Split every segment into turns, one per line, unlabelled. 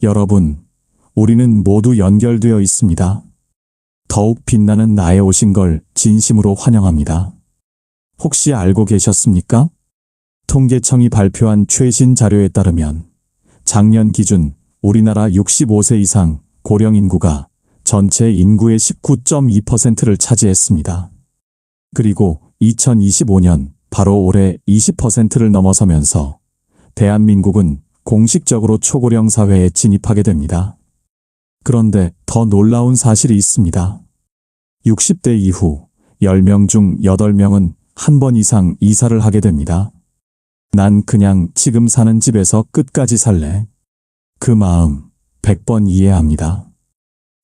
여러분, 우리는 모두 연결되어 있습니다. 더욱 빛나는 나에 오신 걸 진심으로 환영합니다. 혹시 알고 계셨습니까? 통계청이 발표한 최신 자료에 따르면 작년 기준 우리나라 65세 이상 고령 인구가 전체 인구의 19.2%를 차지했습니다. 그리고 2025년 바로 올해 20%를 넘어서면서 대한민국은 공식적으로 초고령 사회에 진입하게 됩니다. 그런데 더 놀라운 사실이 있습니다. 60대 이후 10명 중 8명은 한 번 이상 이사를 하게 됩니다. 난 그냥 지금 사는 집에서 끝까지 살래. 그 마음 100번 이해합니다.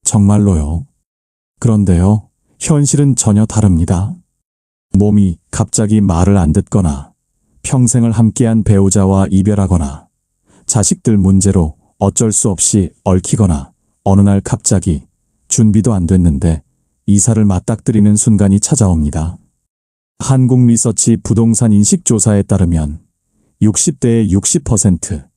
정말로요. 그런데요, 현실은 전혀 다릅니다. 몸이 갑자기 말을 안 듣거나 평생을 함께한 배우자와 이별하거나 자식들 문제로 어쩔 수 없이 얽히거나 어느 날 갑자기 준비도 안 됐는데 이사를 맞닥뜨리는 순간이 찾아옵니다. 한국리서치 부동산 인식조사에 따르면 60대의 60%,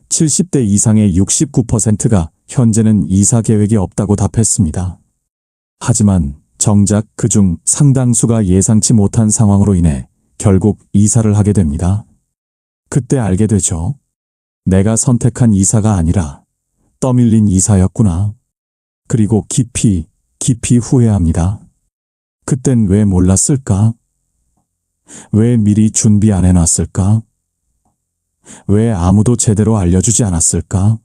70대 이상의 69%가 현재는 이사 계획이 없다고 답했습니다. 하지만 정작 그중 상당수가 예상치 못한 상황으로 인해 결국 이사를 하게 됩니다. 그때 알게 되죠. 내가 선택한 이사가 아니라 떠밀린 이사였구나. 그리고 깊이 후회합니다. 그땐 왜 몰랐을까? 왜 미리 준비 안 해놨을까? 왜 아무도 제대로 알려주지 않았을까?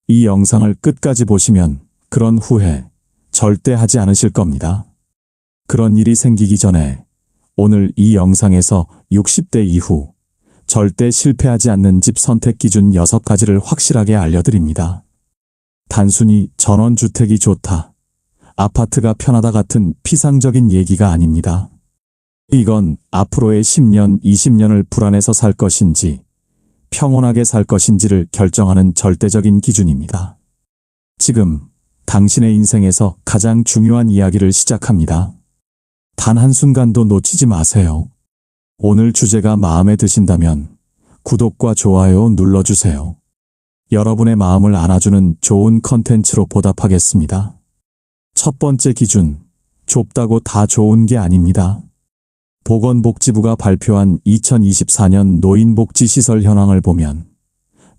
이 영상을 끝까지 보시면 그런 후회 절대 하지 않으실 겁니다. 그런 일이 생기기 전에 오늘 이 영상에서 60대 이후 절대 실패하지 않는 집 선택 기준 6가지를 확실하게 알려드립니다. 단순히 전원주택이 좋다, 아파트가 편하다 같은 피상적인 얘기가 아닙니다. 이건 앞으로의 10년, 20년을 불안해서 살 것인지 평온하게 살 것인지를 결정하는 절대적인 기준입니다. 지금 당신의 인생에서 가장 중요한 이야기를 시작합니다. 단 한순간도 놓치지 마세요. 오늘 주제가 마음에 드신다면 구독과 좋아요 눌러주세요. 여러분의 마음을 안아주는 좋은 컨텐츠로 보답하겠습니다. 첫 번째 기준, 좁다고 다 좋은 게 아닙니다. 보건복지부가 발표한 2024년 노인복지시설 현황을 보면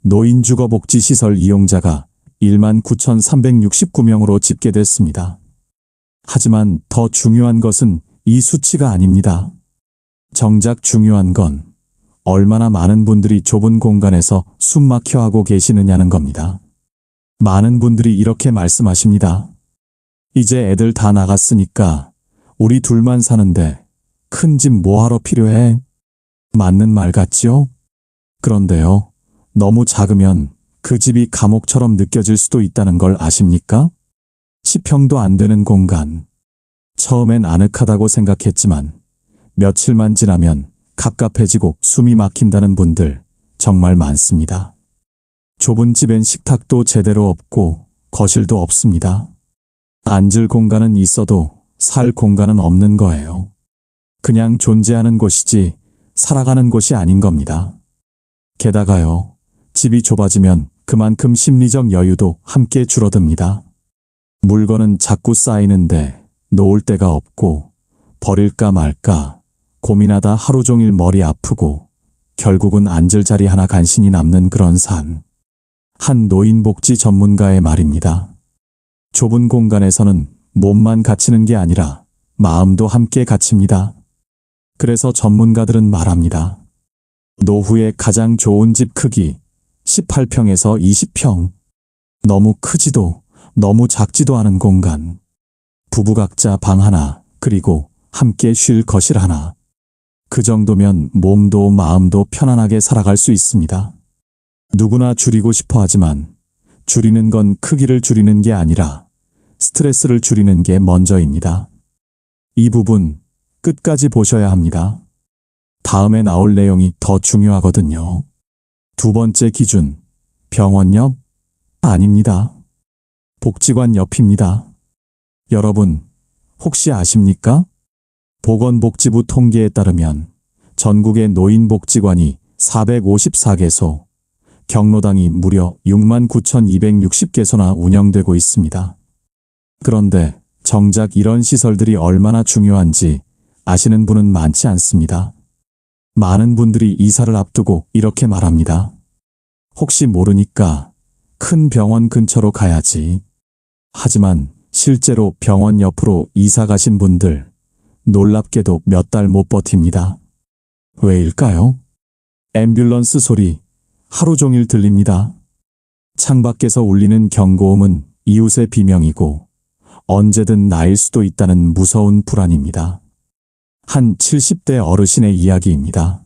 노인주거복지시설 이용자가 19,369명으로 집계됐습니다. 하지만 더 중요한 것은 이 수치가 아닙니다. 정작 중요한 건 얼마나 많은 분들이 좁은 공간에서 숨막혀 하고 계시느냐는 겁니다. 많은 분들이 이렇게 말씀하십니다. 이제 애들 다 나갔으니까 우리 둘만 사는데 큰 집 뭐하러 필요해? 맞는 말 같지요? 그런데요, 너무 작으면 그 집이 감옥처럼 느껴질 수도 있다는 걸 아십니까? 10평도 안 되는 공간. 처음엔 아늑하다고 생각했지만 며칠만 지나면 갑갑해지고 숨이 막힌다는 분들 정말 많습니다. 좁은 집엔 식탁도 제대로 없고 거실도 없습니다. 앉을 공간은 있어도 살 공간은 없는 거예요. 그냥 존재하는 곳이지 살아가는 곳이 아닌 겁니다. 게다가요, 집이 좁아지면 그만큼 심리적 여유도 함께 줄어듭니다. 물건은 자꾸 쌓이는데 놓을 데가 없고 버릴까 말까 고민하다 하루 종일 머리 아프고 결국은 앉을 자리 하나 간신히 남는 그런 삶. 한 노인복지 전문가의 말입니다. 좁은 공간에서는 몸만 갇히는 게 아니라 마음도 함께 갇힙니다. 그래서 전문가들은 말합니다. 노후에 가장 좋은 집 크기 18평에서 20평. 너무 크지도 너무 작지도 않은 공간. 부부 각자 방 하나, 그리고 함께 쉴 거실 하나. 그 정도면 몸도 마음도 편안하게 살아갈 수 있습니다. 누구나 줄이고 싶어 하지만 줄이는 건 크기를 줄이는 게 아니라 스트레스를 줄이는 게 먼저입니다. 이 부분 끝까지 보셔야 합니다. 다음에 나올 내용이 더 중요하거든요. 두 번째 기준, 병원 옆? 아닙니다. 복지관 옆입니다. 여러분, 혹시 아십니까? 보건복지부 통계에 따르면 전국의 노인복지관이 454개소, 경로당이 무려 69,260개소나 운영되고 있습니다. 그런데 정작 이런 시설들이 얼마나 중요한지 아시는 분은 많지 않습니다. 많은 분들이 이사를 앞두고 이렇게 말합니다. 혹시 모르니까 큰 병원 근처로 가야지. 하지만 실제로 병원 옆으로 이사 가신 분들 놀랍게도 몇 달 못 버팁니다. 왜일까요? 앰뷸런스 소리 하루 종일 들립니다. 창밖에서 울리는 경고음은 이웃의 비명이고 언제든 나일 수도 있다는 무서운 불안입니다. 한 70대 어르신의 이야기입니다.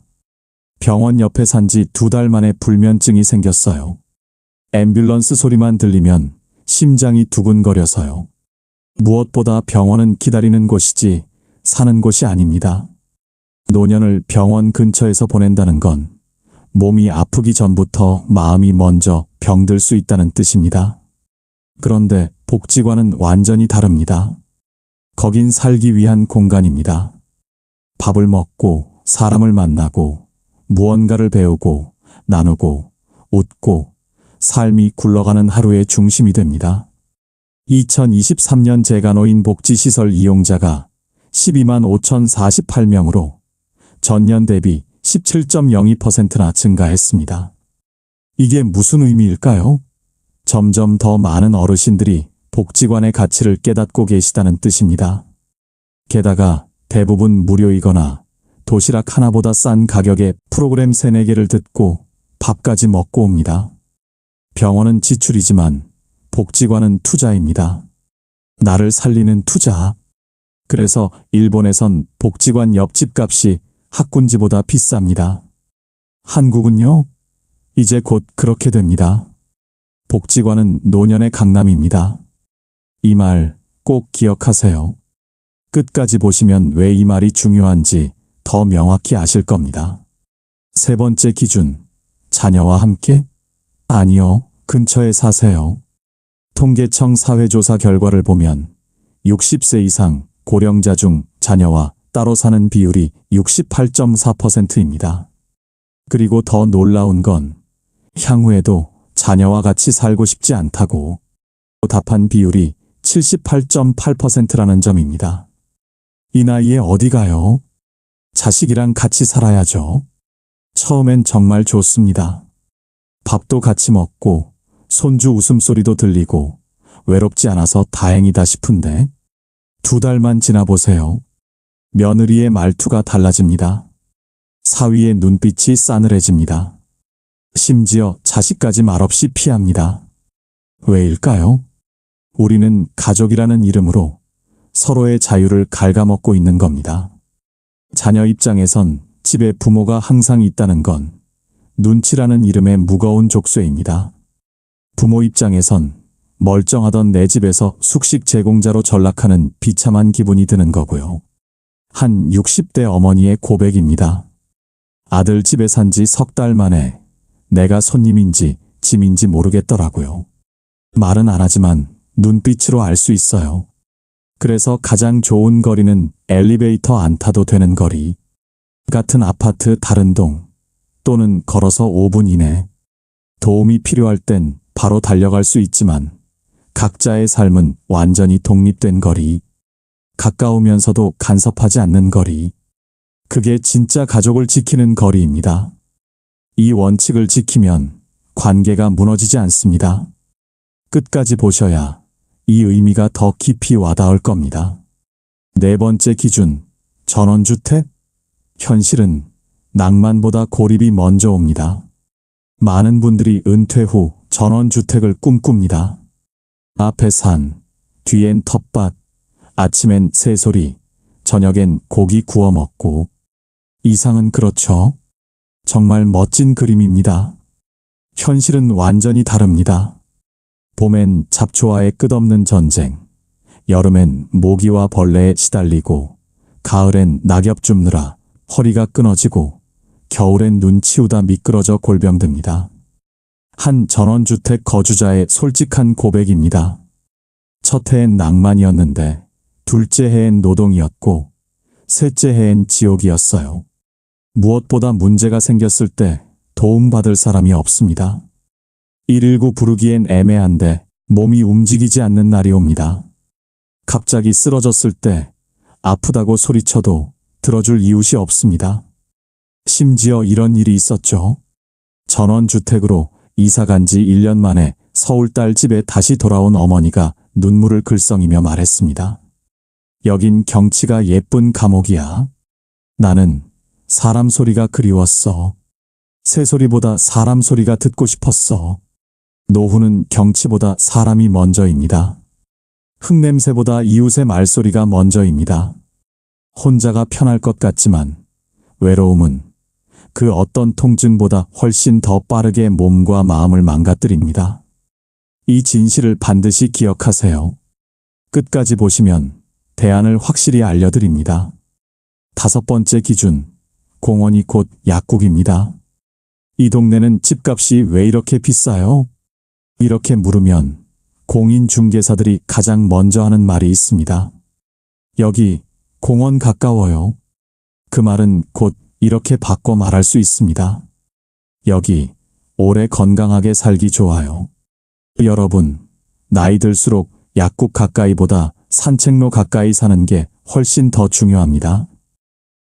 병원 옆에 산 지 2달 만에 불면증이 생겼어요. 앰뷸런스 소리만 들리면 심장이 두근거려서요. 무엇보다 병원은 기다리는 곳이지 사는 곳이 아닙니다. 노년을 병원 근처에서 보낸다는 건 몸이 아프기 전부터 마음이 먼저 병들 수 있다는 뜻입니다. 그런데 복지관은 완전히 다릅니다. 거긴 살기 위한 공간입니다. 밥을 먹고 사람을 만나고 무언가를 배우고 나누고 웃고 삶이 굴러가는 하루의 중심이 됩니다. 2023년 재간호인 복지시설 이용자가 12만 5,048명으로 전년 대비 17.02%나 증가했습니다. 이게 무슨 의미일까요? 점점 더 많은 어르신들이 복지관의 가치를 깨닫고 계시다는 뜻입니다. 게다가 대부분 무료이거나 도시락 하나보다 싼 가격에 프로그램 3-4개를 듣고 밥까지 먹고 옵니다. 병원은 지출이지만 복지관은 투자입니다. 나를 살리는 투자. 그래서 일본에선 복지관 옆집 값이 학군지보다 비쌉니다. 한국은요? 이제 곧 그렇게 됩니다. 복지관은 노년의 강남입니다. 이 말 꼭 기억하세요. 끝까지 보시면 왜 이 말이 중요한지 더 명확히 아실 겁니다. 3번째 기준, 자녀와 함께? 아니요, 근처에 사세요. 통계청 사회조사 결과를 보면 60세 이상 고령자 중 자녀와 따로 사는 비율이 68.4%입니다. 그리고 더 놀라운 건 향후에도 자녀와 같이 살고 싶지 않다고 답한 비율이 78.8%라는 점입니다. 이 나이에 어디 가요? 자식이랑 같이 살아야죠. 처음엔 정말 좋습니다. 밥도 같이 먹고 손주 웃음소리도 들리고 외롭지 않아서 다행이다 싶은데 2달만 지나보세요. 며느리의 말투가 달라집니다. 사위의 눈빛이 싸늘해집니다. 심지어 자식까지 말없이 피합니다. 왜일까요? 우리는 가족이라는 이름으로 서로의 자유를 갉아먹고 있는 겁니다. 자녀 입장에선 집에 부모가 항상 있다는 건 눈치라는 이름의 무거운 족쇄입니다. 부모 입장에선 멀쩡하던 내 집에서 숙식 제공자로 전락하는 비참한 기분이 드는 거고요. 한 60대 어머니의 고백입니다. 아들 집에 산 지 3달 만에 내가 손님인지 짐인지 모르겠더라고요. 말은 안 하지만 눈빛으로 알 수 있어요. 그래서 가장 좋은 거리는 엘리베이터 안 타도 되는 거리. 같은 아파트 다른 동 또는 걸어서 5분 이내. 도움이 필요할 땐 바로 달려갈 수 있지만 각자의 삶은 완전히 독립된 거리. 가까우면서도 간섭하지 않는 거리. 그게 진짜 가족을 지키는 거리입니다. 이 원칙을 지키면 관계가 무너지지 않습니다. 끝까지 보셔야 이 의미가 더 깊이 와닿을 겁니다. 4번째 기준, 전원주택? 현실은 낭만보다 고립이 먼저 옵니다. 많은 분들이 은퇴 후 전원주택을 꿈꿉니다. 앞에 산, 뒤엔 텃밭, 아침엔 새소리, 저녁엔 고기 구워 먹고. 이상은 그렇죠? 정말 멋진 그림입니다. 현실은 완전히 다릅니다. 봄엔 잡초와의 끝없는 전쟁, 여름엔 모기와 벌레에 시달리고, 가을엔 낙엽 줍느라 허리가 끊어지고, 겨울엔 눈 치우다 미끄러져 골병듭니다. 한 전원주택 거주자의 솔직한 고백입니다. 첫 해엔 낭만이었는데, 둘째 해엔 노동이었고, 셋째 해엔 지옥이었어요. 무엇보다 문제가 생겼을 때 도움받을 사람이 없습니다. 119 부르기엔 애매한데 몸이 움직이지 않는 날이 옵니다. 갑자기 쓰러졌을 때 아프다고 소리쳐도 들어줄 이웃이 없습니다. 심지어 이런 일이 있었죠. 전원주택으로 이사 간 지 1년 만에 서울 딸 집에 다시 돌아온 어머니가 눈물을 글썽이며 말했습니다. 여긴 경치가 예쁜 감옥이야. 나는 사람 소리가 그리웠어. 새소리보다 사람 소리가 듣고 싶었어. 노후는 경치보다 사람이 먼저입니다. 흙냄새보다 이웃의 말소리가 먼저입니다. 혼자가 편할 것 같지만 외로움은 그 어떤 통증보다 훨씬 더 빠르게 몸과 마음을 망가뜨립니다. 이 진실을 반드시 기억하세요. 끝까지 보시면 대안을 확실히 알려드립니다. 5번째 기준, 공원이 곧 약국입니다. 이 동네는 집값이 왜 이렇게 비싸요? 이렇게 물으면 공인중개사들이 가장 먼저 하는 말이 있습니다. 여기 공원 가까워요. 그 말은 곧 이렇게 바꿔 말할 수 있습니다. 여기 오래 건강하게 살기 좋아요. 여러분, 나이 들수록 약국 가까이보다 산책로 가까이 사는 게 훨씬 더 중요합니다.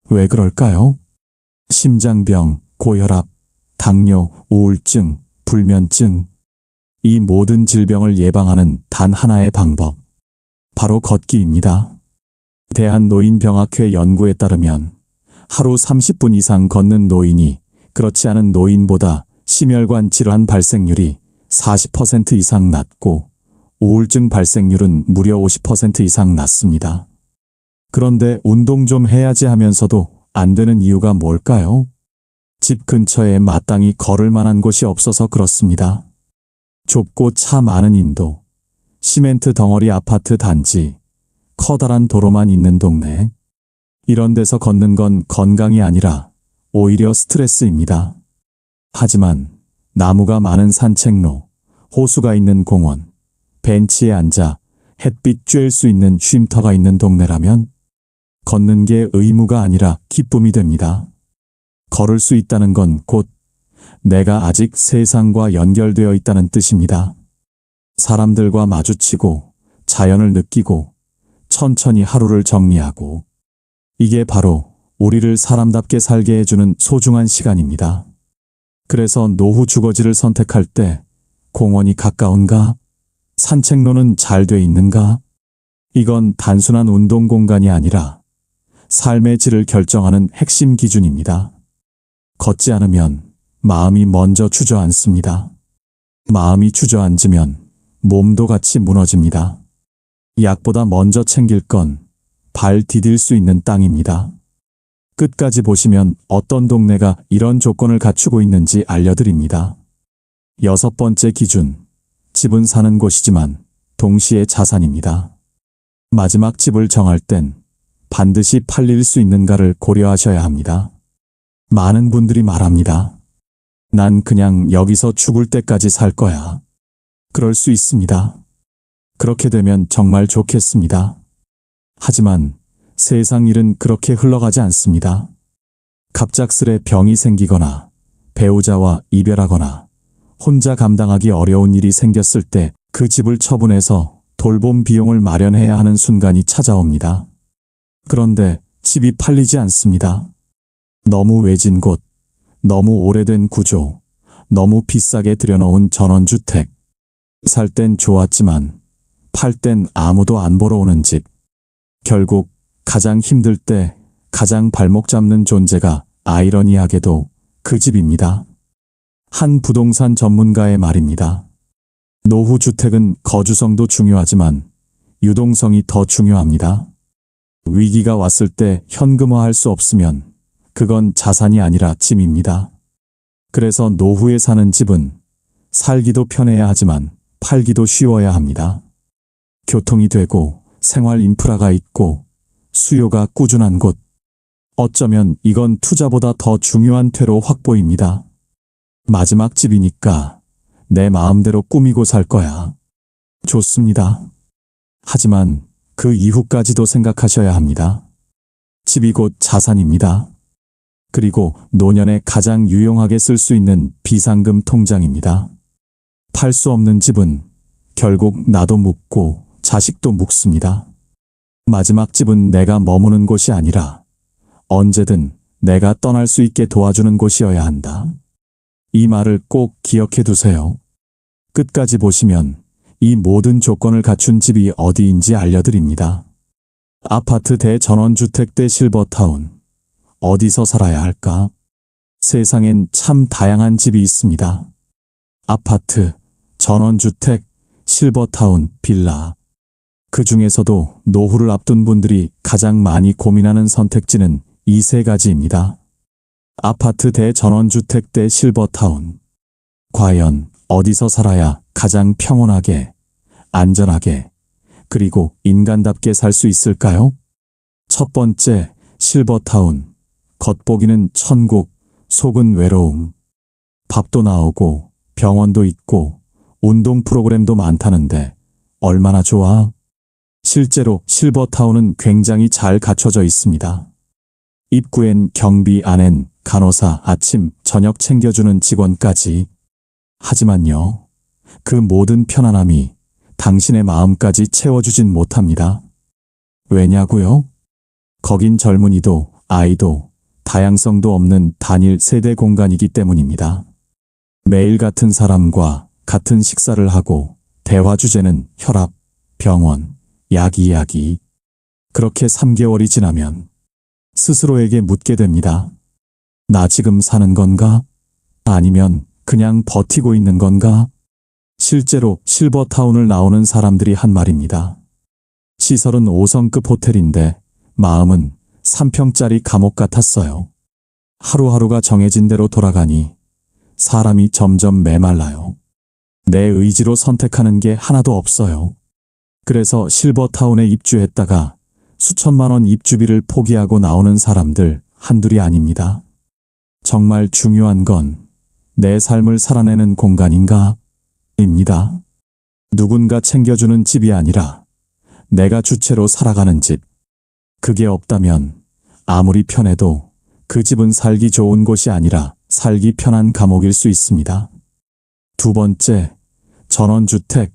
왜 그럴까요? 심장병, 고혈압, 당뇨, 우울증, 불면증, 이 모든 질병을 예방하는 단 하나의 방법, 바로 걷기입니다. 대한노인병학회 연구에 따르면 하루 30분 이상 걷는 노인이 그렇지 않은 노인보다 심혈관 질환 발생률이 40% 이상 낮고 우울증 발생률은 무려 50% 이상 낮습니다. 그런데 운동 좀 해야지 하면서도 안 되는 이유가 뭘까요? 집 근처에 마땅히 걸을 만한 곳이 없어서 그렇습니다. 좁고 차 많은 인도, 시멘트 덩어리 아파트 단지, 커다란 도로만 있는 동네. 이런 데서 걷는 건 건강이 아니라 오히려 스트레스입니다. 하지만 나무가 많은 산책로, 호수가 있는 공원, 벤치에 앉아 햇빛 쬐일 수 있는 쉼터가 있는 동네라면 걷는 게 의무가 아니라 기쁨이 됩니다. 걸을 수 있다는 건 곧 내가 아직 세상과 연결되어 있다는 뜻입니다. 사람들과 마주치고 자연을 느끼고 천천히 하루를 정리하고, 이게 바로 우리를 사람답게 살게 해주는 소중한 시간입니다. 그래서 노후 주거지를 선택할 때 공원이 가까운가? 산책로는 잘 돼 있는가? 이건 단순한 운동 공간이 아니라 삶의 질을 결정하는 핵심 기준입니다. 걷지 않으면 마음이 먼저 주저앉습니다. 마음이 주저앉으면 몸도 같이 무너집니다. 약보다 먼저 챙길 건 발 디딜 수 있는 땅입니다. 끝까지 보시면 어떤 동네가 이런 조건을 갖추고 있는지 알려드립니다. 6번째 기준, 집은 사는 곳이지만 동시에 자산입니다. 마지막 집을 정할 땐 반드시 팔릴 수 있는가를 고려하셔야 합니다. 많은 분들이 말합니다. 난 그냥 여기서 죽을 때까지 살 거야. 그럴 수 있습니다. 그렇게 되면 정말 좋겠습니다. 하지만 세상 일은 그렇게 흘러가지 않습니다. 갑작스레 병이 생기거나 배우자와 이별하거나 혼자 감당하기 어려운 일이 생겼을 때 그 집을 처분해서 돌봄 비용을 마련해야 하는 순간이 찾아옵니다. 그런데 집이 팔리지 않습니다. 너무 외진 곳, 너무 오래된 구조, 너무 비싸게 들여놓은 전원주택. 살 땐 좋았지만 팔 땐 아무도 안 보러 오는 집. 결국 가장 힘들 때 가장 발목 잡는 존재가 아이러니하게도 그 집입니다. 한 부동산 전문가의 말입니다. 노후주택은 거주성도 중요하지만 유동성이 더 중요합니다. 위기가 왔을 때 현금화할 수 없으면 그건 자산이 아니라 짐입니다. 그래서 노후에 사는 집은 살기도 편해야 하지만 팔기도 쉬워야 합니다. 교통이 되고 생활 인프라가 있고 수요가 꾸준한 곳. 어쩌면 이건 투자보다 더 중요한 퇴로 확보입니다. 마지막 집이니까 내 마음대로 꾸미고 살 거야. 좋습니다. 하지만 그 이후까지도 생각하셔야 합니다. 집이 곧 자산입니다. 그리고 노년에 가장 유용하게 쓸 수 있는 비상금 통장입니다. 팔 수 없는 집은 결국 나도 묵고 자식도 묵습니다. 마지막 집은 내가 머무는 곳이 아니라 언제든 내가 떠날 수 있게 도와주는 곳이어야 한다. 이 말을 꼭 기억해 두세요. 끝까지 보시면 이 모든 조건을 갖춘 집이 어디인지 알려드립니다. 아파트 대 전원주택 대 실버타운. 어디서 살아야 할까? 세상엔 참 다양한 집이 있습니다. 아파트, 전원주택, 실버타운, 빌라. 그 중에서도 노후를 앞둔 분들이 가장 많이 고민하는 선택지는 이 세 가지입니다. 아파트 대 전원주택 대 실버타운. 과연 어디서 살아야 가장 평온하게, 안전하게, 그리고 인간답게 살 수 있을까요? 첫 번째, 실버타운. 겉보기는 천국, 속은 외로움. 밥도 나오고, 병원도 있고, 운동 프로그램도 많다는데 얼마나 좋아? 실제로 실버타운은 굉장히 잘 갖춰져 있습니다. 입구엔 경비, 안엔 간호사, 아침, 저녁 챙겨주는 직원까지. 하지만요, 그 모든 편안함이 당신의 마음까지 채워주진 못합니다. 왜냐고요? 거긴 젊은이도 아이도 다양성도 없는 단일 세대 공간이기 때문입니다. 매일 같은 사람과 같은 식사를 하고 대화 주제는 혈압, 병원, 약 이야기. 그렇게 3개월이 지나면 스스로에게 묻게 됩니다. 나 지금 사는 건가? 아니면 그냥 버티고 있는 건가? 실제로 실버타운을 나오는 사람들이 한 말입니다. 시설은 5성급 호텔인데 마음은 3평짜리 감옥 같았어요. 하루하루가 정해진 대로 돌아가니 사람이 점점 메말라요. 내 의지로 선택하는 게 하나도 없어요. 그래서 실버타운에 입주했다가 수천만 원 입주비를 포기하고 나오는 사람들 한둘이 아닙니다. 정말 중요한 건 내 삶을 살아내는 공간인가? 입니다. 누군가 챙겨주는 집이 아니라 내가 주체로 살아가는 집. 그게 없다면 아무리 편해도 그 집은 살기 좋은 곳이 아니라 살기 편한 감옥일 수 있습니다. 두 번째, 전원주택.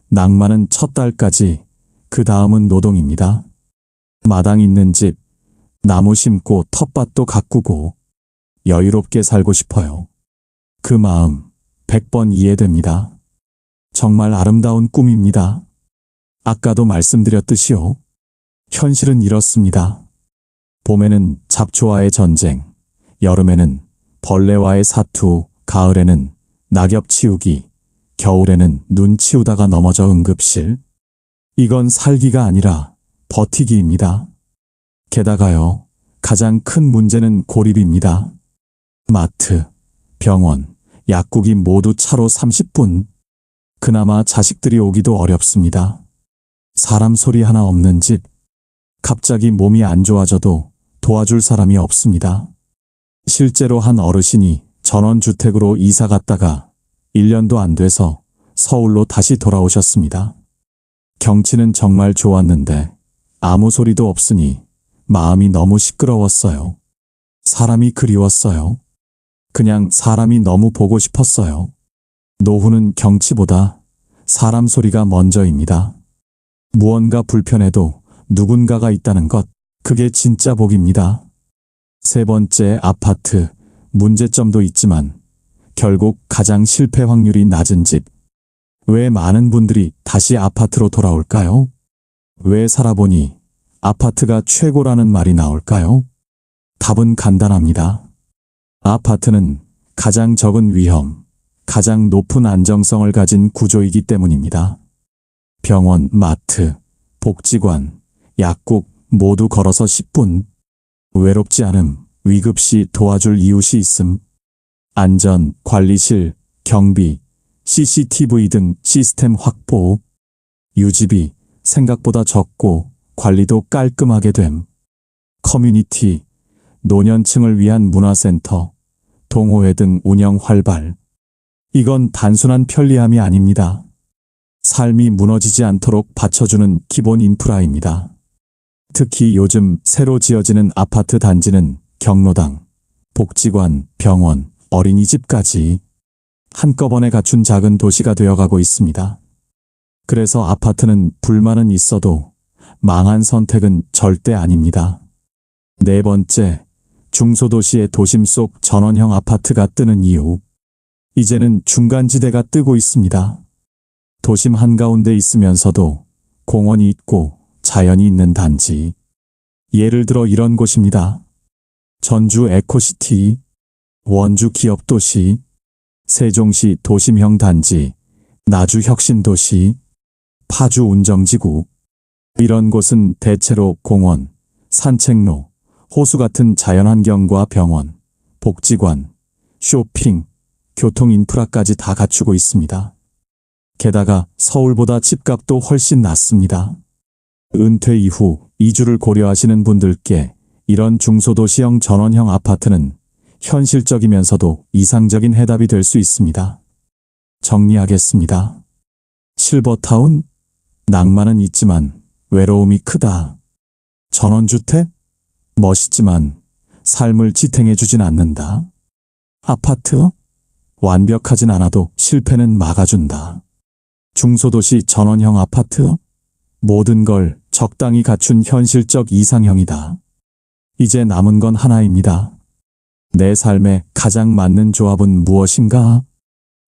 낭만은 첫 달까지, 그 다음은 노동입니다. 마당 있는 집, 나무 심고 텃밭도 가꾸고 여유롭게 살고 싶어요. 그 마음 100번 이해됩니다. 정말 아름다운 꿈입니다. 아까도 말씀드렸듯이요. 현실은 이렇습니다. 봄에는 잡초와의 전쟁, 여름에는 벌레와의 사투, 가을에는 낙엽 치우기, 겨울에는 눈 치우다가 넘어져 응급실. 이건 살기가 아니라 버티기입니다. 게다가요, 가장 큰 문제는 고립입니다. 마트, 병원, 약국이 모두 차로 30분. 그나마 자식들이 오기도 어렵습니다. 사람 소리 하나 없는 집. 갑자기 몸이 안 좋아져도 도와줄 사람이 없습니다. 실제로 한 어르신이 전원주택으로 이사 갔다가 1년도 안 돼서 서울로 다시 돌아오셨습니다. 경치는 정말 좋았는데 아무 소리도 없으니 마음이 너무 시끄러웠어요. 사람이 그리웠어요. 그냥 사람이 너무 보고 싶었어요. 노후는 경치보다 사람 소리가 먼저입니다. 무언가 불편해도 누군가가 있다는 것, 그게 진짜 복입니다. 세 번째, 아파트. 문제점도 있지만 결국 가장 실패 확률이 낮은 집. 왜 많은 분들이 다시 아파트로 돌아올까요? 왜 살아보니 아파트가 최고라는 말이 나올까요? 답은 간단합니다. 아파트는 가장 적은 위험, 가장 높은 안정성을 가진 구조이기 때문입니다. 병원, 마트, 복지관, 약국 모두 걸어서 10분. 외롭지 않음, 위급시 도와줄 이웃이 있음. 안전, 관리실, 경비, CCTV 등 시스템 확보. 유지비 생각보다 적고 관리도 깔끔하게 됨. 커뮤니티, 노년층을 위한 문화센터, 동호회 등 운영 활발. 이건 단순한 편리함이 아닙니다. 삶이 무너지지 않도록 받쳐주는 기본 인프라입니다. 특히 요즘 새로 지어지는 아파트 단지는 경로당, 복지관, 병원, 어린이집까지 한꺼번에 갖춘 작은 도시가 되어가고 있습니다. 그래서 아파트는 불만은 있어도 망한 선택은 절대 아닙니다. 네 번째, 중소도시의 도심 속 전원형 아파트가 뜨는 이유. 이제는 중간지대가 뜨고 있습니다. 도심 한가운데 있으면서도 공원이 있고 자연이 있는 단지. 예를 들어 이런 곳입니다. 전주 에코시티, 원주 기업도시, 세종시 도심형 단지, 나주 혁신도시, 파주 운정지구. 이런 곳은 대체로 공원, 산책로, 호수 같은 자연환경과 병원, 복지관, 쇼핑, 교통 인프라까지 다 갖추고 있습니다. 게다가 서울보다 집값도 훨씬 낮습니다. 은퇴 이후 이주를 고려하시는 분들께 이런 중소도시형 전원형 아파트는 현실적이면서도 이상적인 해답이 될 수 있습니다. 정리하겠습니다. 실버타운? 낭만은 있지만 외로움이 크다. 전원주택? 멋있지만 삶을 지탱해주진 않는다. 아파트? 완벽하진 않아도 실패는 막아준다. 중소도시 전원형 아파트? 모든 걸 적당히 갖춘 현실적 이상형이다. 이제 남은 건 하나입니다. 내 삶에 가장 맞는 조합은 무엇인가?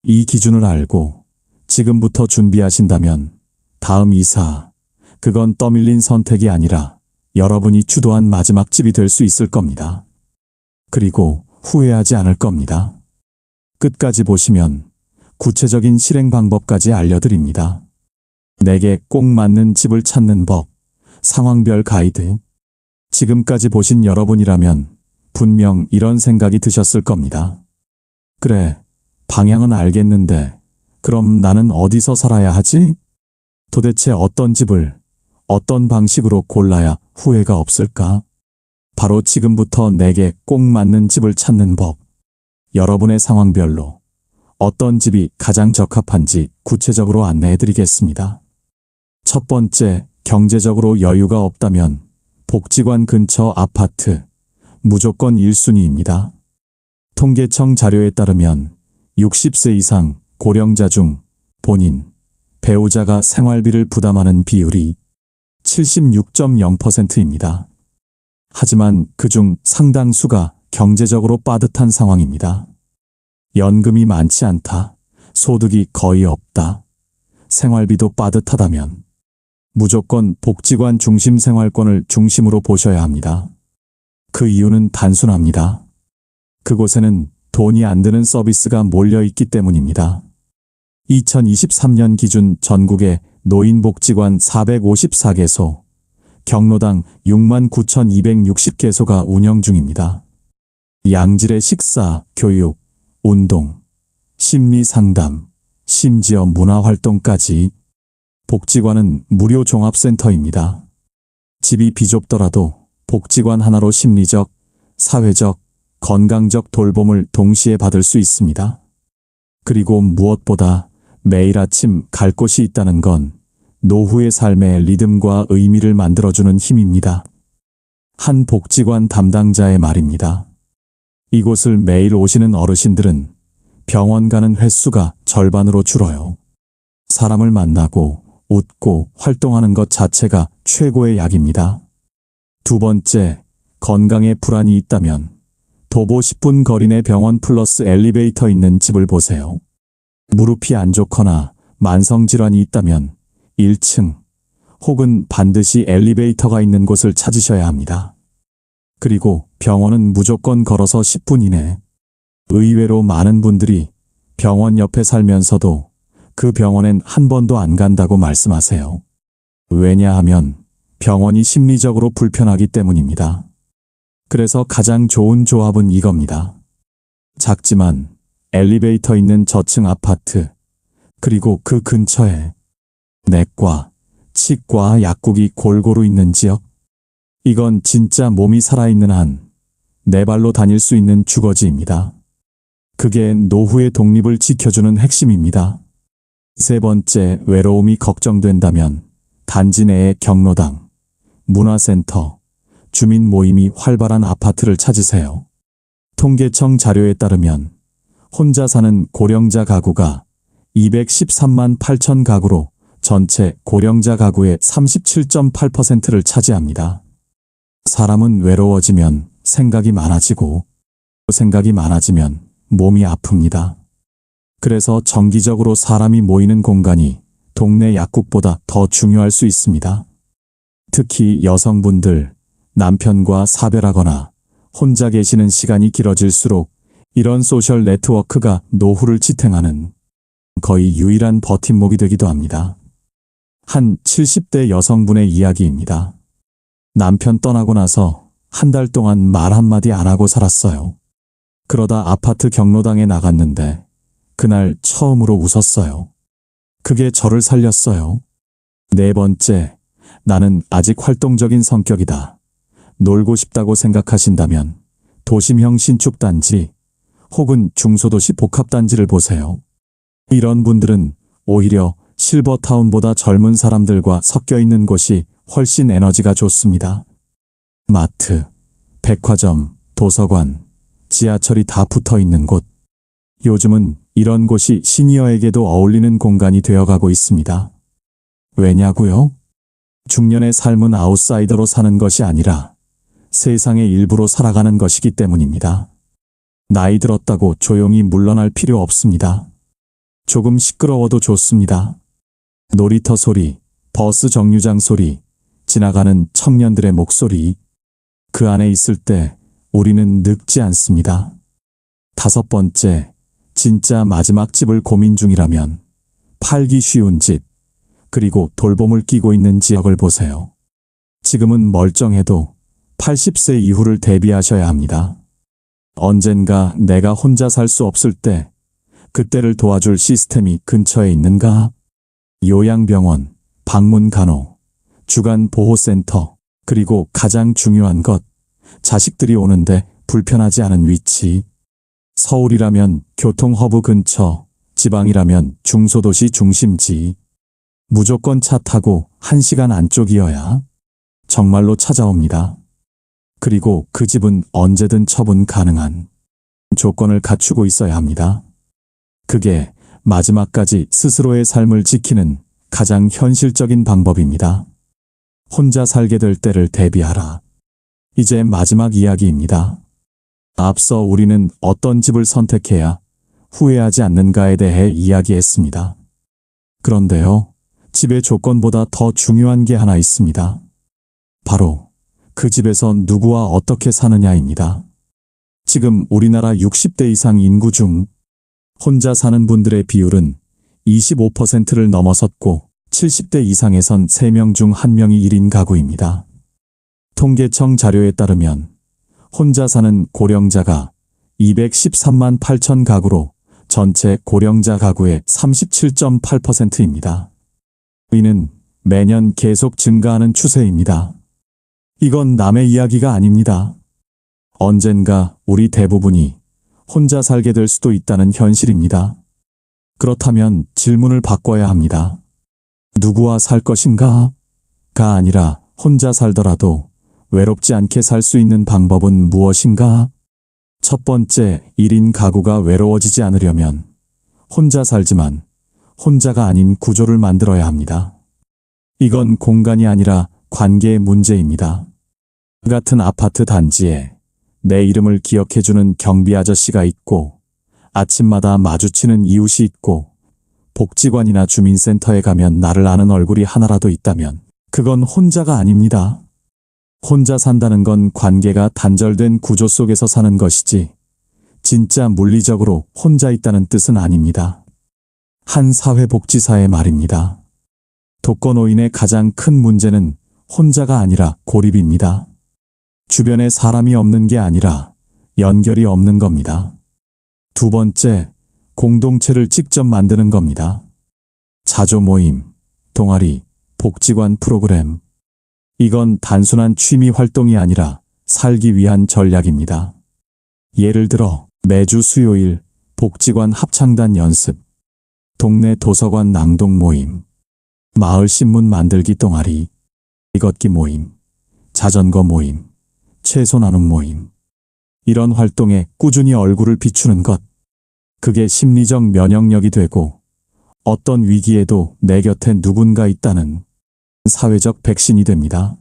이 기준을 알고 지금부터 준비하신다면 다음 이사, 그건 떠밀린 선택이 아니라 여러분이 주도한 마지막 집이 될 수 있을 겁니다. 그리고 후회하지 않을 겁니다. 끝까지 보시면 구체적인 실행 방법까지 알려드립니다. 내게 꼭 맞는 집을 찾는 법, 상황별 가이드. 지금까지 보신 여러분이라면 분명 이런 생각이 드셨을 겁니다. 그래, 방향은 알겠는데 그럼 나는 어디서 살아야 하지? 도대체 어떤 집을, 어떤 방식으로 골라야 후회가 없을까? 바로 지금부터 내게 꼭 맞는 집을 찾는 법. 여러분의 상황별로 어떤 집이 가장 적합한지 구체적으로 안내해드리겠습니다. 첫 번째, 경제적으로 여유가 없다면 복지관 근처 아파트, 무조건 1순위입니다. 통계청 자료에 따르면 60세 이상 고령자 중 본인, 배우자가 생활비를 부담하는 비율이 76.0%입니다. 하지만 그중 상당수가 경제적으로 빠듯한 상황입니다. 연금이 많지 않다, 소득이 거의 없다, 생활비도 빠듯하다면 무조건 복지관 중심 생활권을 중심으로 보셔야 합니다. 그 이유는 단순합니다. 그곳에는 돈이 안 드는 서비스가 몰려있기 때문입니다. 2023년 기준 전국의 노인복지관 454개소, 경로당 69,260개소가 운영 중입니다. 양질의 식사, 교육, 운동, 심리상담, 심지어 문화활동까지. 복지관은 무료 종합센터입니다. 집이 비좁더라도 복지관 하나로 심리적, 사회적, 건강적 돌봄을 동시에 받을 수 있습니다. 그리고 무엇보다 매일 아침 갈 곳이 있다는 건 노후의 삶의 리듬과 의미를 만들어주는 힘입니다. 한 복지관 담당자의 말입니다. 이곳을 매일 오시는 어르신들은 병원 가는 횟수가 절반으로 줄어요. 사람을 만나고 웃고 활동하는 것 자체가 최고의 약입니다. 두 번째, 건강에 불안이 있다면 도보 10분 거리 내 병원 플러스 엘리베이터 있는 집을 보세요. 무릎이 안 좋거나 만성질환이 있다면 1층 혹은 반드시 엘리베이터가 있는 곳을 찾으셔야 합니다. 그리고 병원은 무조건 걸어서 10분 이내. 의외로 많은 분들이 병원 옆에 살면서도 그 병원엔 한 번도 안 간다고 말씀하세요. 왜냐하면 병원이 심리적으로 불편하기 때문입니다. 그래서 가장 좋은 조합은 이겁니다. 작지만 엘리베이터 있는 저층 아파트, 그리고 그 근처에 내과, 치과, 약국이 골고루 있는 지역. 이건 진짜 몸이 살아있는 한 내 발로 다닐 수 있는 주거지입니다. 그게 노후의 독립을 지켜주는 핵심입니다. 세 번째, 외로움이 걱정된다면 단지 내의 경로당, 문화센터, 주민 모임이 활발한 아파트를 찾으세요. 통계청 자료에 따르면 혼자 사는 고령자 가구가 213만 8천 가구로 전체 고령자 가구의 37.8%를 차지합니다. 사람은 외로워지면 생각이 많아지고 생각이 많아지면 몸이 아픕니다. 그래서 정기적으로 사람이 모이는 공간이 동네 약국보다 더 중요할 수 있습니다. 특히 여성분들, 남편과 사별하거나 혼자 계시는 시간이 길어질수록 이런 소셜 네트워크가 노후를 지탱하는 거의 유일한 버팀목이 되기도 합니다. 한 70대 여성분의 이야기입니다. 남편 떠나고 나서 한 달 동안 말 한마디 안 하고 살았어요. 그러다 아파트 경로당에 나갔는데 그날 처음으로 웃었어요. 그게 저를 살렸어요. 네 번째, 나는 아직 활동적인 성격이다. 놀고 싶다고 생각하신다면 도심형 신축단지 혹은 중소도시 복합단지를 보세요. 이런 분들은 오히려 실버타운보다 젊은 사람들과 섞여 있는 곳이 훨씬 에너지가 좋습니다. 마트, 백화점, 도서관, 지하철이 다 붙어 있는 곳. 요즘은 이런 곳이 시니어에게도 어울리는 공간이 되어가고 있습니다. 왜냐고요? 중년의 삶은 아웃사이더로 사는 것이 아니라 세상의 일부로 살아가는 것이기 때문입니다. 나이 들었다고 조용히 물러날 필요 없습니다. 조금 시끄러워도 좋습니다. 놀이터 소리, 버스 정류장 소리, 지나가는 청년들의 목소리. 그 안에 있을 때 우리는 늙지 않습니다. 다섯 번째, 진짜 마지막 집을 고민 중이라면 팔기 쉬운 집, 그리고 돌봄을 끼고 있는 지역을 보세요. 지금은 멀쩡해도 80세 이후를 대비하셔야 합니다. 언젠가 내가 혼자 살 수 없을 때 그때를 도와줄 시스템이 근처에 있는가? 요양병원, 방문간호, 주간보호센터, 그리고 가장 중요한 것, 자식들이 오는데 불편하지 않은 위치. 서울이라면 교통허브 근처, 지방이라면 중소도시 중심지. 무조건 차 타고 1시간 안쪽이어야 정말로 찾아옵니다. 그리고 그 집은 언제든 처분 가능한 조건을 갖추고 있어야 합니다. 그게 마지막까지 스스로의 삶을 지키는 가장 현실적인 방법입니다. 혼자 살게 될 때를 대비하라. 이제 마지막 이야기입니다. 앞서 우리는 어떤 집을 선택해야 후회하지 않는가에 대해 이야기했습니다. 그런데요, 집의 조건보다 더 중요한 게 하나 있습니다. 바로 그 집에서 누구와 어떻게 사느냐입니다. 지금 우리나라 60대 이상 인구 중 혼자 사는 분들의 비율은 25%를 넘어섰고 70대 이상에선 3명 중 1명이 1인 가구입니다. 통계청 자료에 따르면 혼자 사는 고령자가 213만 8천 가구로 전체 고령자 가구의 37.8%입니다. 이는 매년 계속 증가하는 추세입니다. 이건 남의 이야기가 아닙니다. 언젠가 우리 대부분이 혼자 살게 될 수도 있다는 현실입니다. 그렇다면 질문을 바꿔야 합니다. 누구와 살 것인가? 가 아니라 혼자 살더라도 외롭지 않게 살 수 있는 방법은 무엇인가? 첫 번째, 1인 가구가 외로워지지 않으려면 혼자 살지만 혼자가 아닌 구조를 만들어야 합니다. 이건 공간이 아니라 관계의 문제입니다. 같은 아파트 단지에 내 이름을 기억해주는 경비 아저씨가 있고 아침마다 마주치는 이웃이 있고 복지관이나 주민센터에 가면 나를 아는 얼굴이 하나라도 있다면 그건 혼자가 아닙니다. 혼자 산다는 건 관계가 단절된 구조 속에서 사는 것이지 진짜 물리적으로 혼자 있다는 뜻은 아닙니다. 한 사회복지사의 말입니다. 독거노인의 가장 큰 문제는 혼자가 아니라 고립입니다. 주변에 사람이 없는 게 아니라 연결이 없는 겁니다. 두 번째, 공동체를 직접 만드는 겁니다. 자조 모임, 동아리, 복지관 프로그램. 이건 단순한 취미 활동이 아니라 살기 위한 전략입니다. 예를 들어 매주 수요일 복지관 합창단 연습, 동네 도서관 낭독 모임, 마을 신문 만들기 동아리, 걷기 모임, 자전거 모임, 채소 나눔 모임. 이런 활동에 꾸준히 얼굴을 비추는 것. 그게 심리적 면역력이 되고 어떤 위기에도 내 곁에 누군가 있다는 사회적 백신이 됩니다.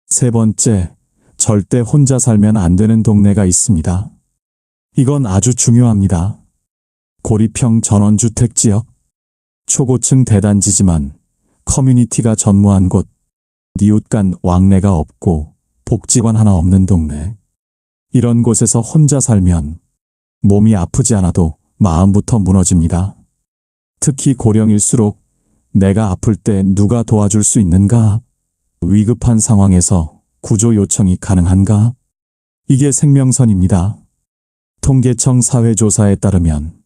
세 번째, 절대 혼자 살면 안 되는 동네가 있습니다. 이건 아주 중요합니다. 고리평 전원주택지역, 초고층 대단지지만 커뮤니티가 전무한 곳, 이웃 간 왕래가 없고 복지관 하나 없는 동네. 이런 곳에서 혼자 살면 몸이 아프지 않아도 마음부터 무너집니다. 특히 고령일수록 내가 아플 때 누가 도와줄 수 있는가? 위급한 상황에서 구조 요청이 가능한가? 이게 생명선입니다. 통계청 사회조사에 따르면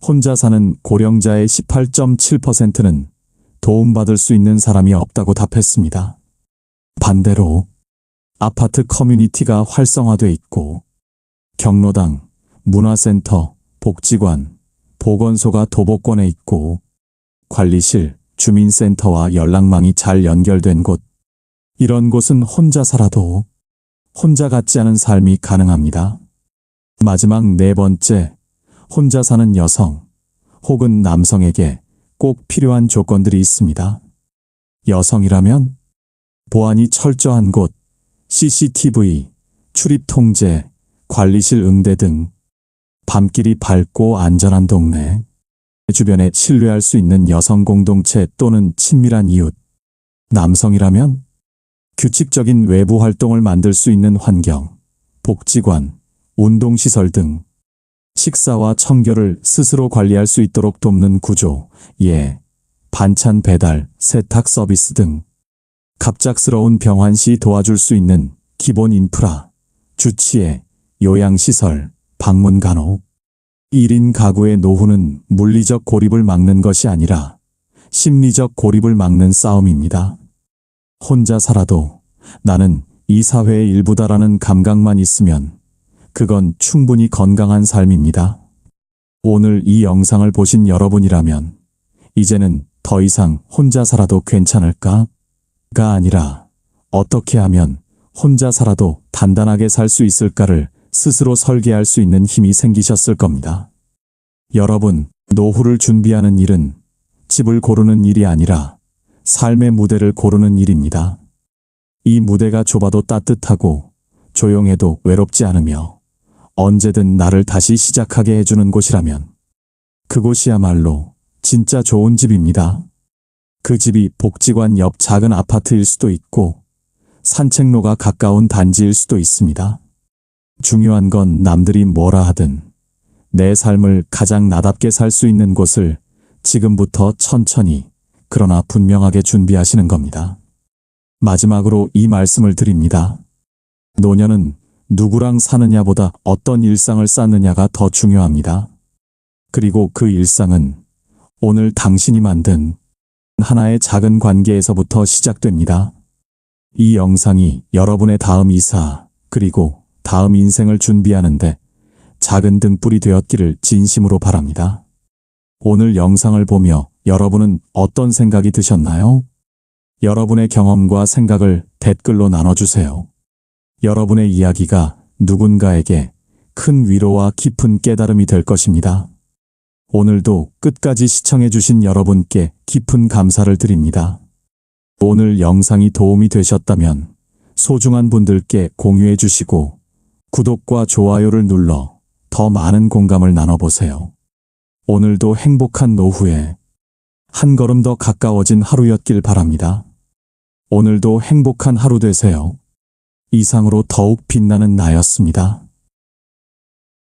혼자 사는 고령자의 18.7%는 도움받을 수 있는 사람이 없다고 답했습니다. 반대로 아파트 커뮤니티가 활성화돼 있고 경로당, 문화센터, 복지관, 보건소가 도보권에 있고 관리실, 주민센터와 연락망이 잘 연결된 곳, 이런 곳은 혼자 살아도 혼자 같지 않은 삶이 가능합니다. 마지막 네 번째, 혼자 사는 여성 혹은 남성에게 꼭 필요한 조건들이 있습니다. 여성이라면 보안이 철저한 곳, CCTV, 출입 통제, 관리실 응대 등 밤길이 밝고 안전한 동네, 주변에 신뢰할 수 있는 여성 공동체 또는 친밀한 이웃. 남성이라면 규칙적인 외부 활동을 만들 수 있는 환경, 복지관, 운동시설 등 식사와 청결을 스스로 관리할 수 있도록 돕는 구조, 반찬 배달, 세탁 서비스 등 갑작스러운 병환 시 도와줄 수 있는 기본 인프라, 주치의, 요양시설, 방문 간호. 1인 가구의 노후는 물리적 고립을 막는 것이 아니라 심리적 고립을 막는 싸움입니다. 혼자 살아도 나는 이 사회의 일부다라는 감각만 있으면 그건 충분히 건강한 삶입니다. 오늘 이 영상을 보신 여러분이라면 이제는 더 이상 혼자 살아도 괜찮을까? 가 아니라 어떻게 하면 혼자 살아도 단단하게 살 수 있을까를 스스로 설계할 수 있는 힘이 생기셨을 겁니다. 여러분, 노후를 준비하는 일은 집을 고르는 일이 아니라 삶의 무대를 고르는 일입니다. 이 무대가 좁아도 따뜻하고 조용해도 외롭지 않으며 언제든 나를 다시 시작하게 해주는 곳이라면 그곳이야말로 진짜 좋은 집입니다. 그 집이 복지관 옆 작은 아파트일 수도 있고 산책로가 가까운 단지일 수도 있습니다. 중요한 건 남들이 뭐라 하든 내 삶을 가장 나답게 살 수 있는 곳을 지금부터 천천히 그러나 분명하게 준비하시는 겁니다. 마지막으로 이 말씀을 드립니다. 노년은 누구랑 사느냐보다 어떤 일상을 쌓느냐가 더 중요합니다. 그리고 그 일상은 오늘 당신이 만든 하나의 작은 관계에서부터 시작됩니다. 이 영상이 여러분의 다음 이사 그리고 다음 인생을 준비하는데 작은 등불이 되었기를 진심으로 바랍니다. 오늘 영상을 보며 여러분은 어떤 생각이 드셨나요? 여러분의 경험과 생각을 댓글로 나눠주세요. 여러분의 이야기가 누군가에게 큰 위로와 깊은 깨달음이 될 것입니다. 오늘도 끝까지 시청해주신 여러분께 깊은 감사를 드립니다. 오늘 영상이 도움이 되셨다면 소중한 분들께 공유해 주시고 구독과 좋아요를 눌러 더 많은 공감을 나눠보세요. 오늘도 행복한 노후에 한 걸음 더 가까워진 하루였길 바랍니다. 오늘도 행복한 하루 되세요. 이상으로 더욱 빛나는 나였습니다.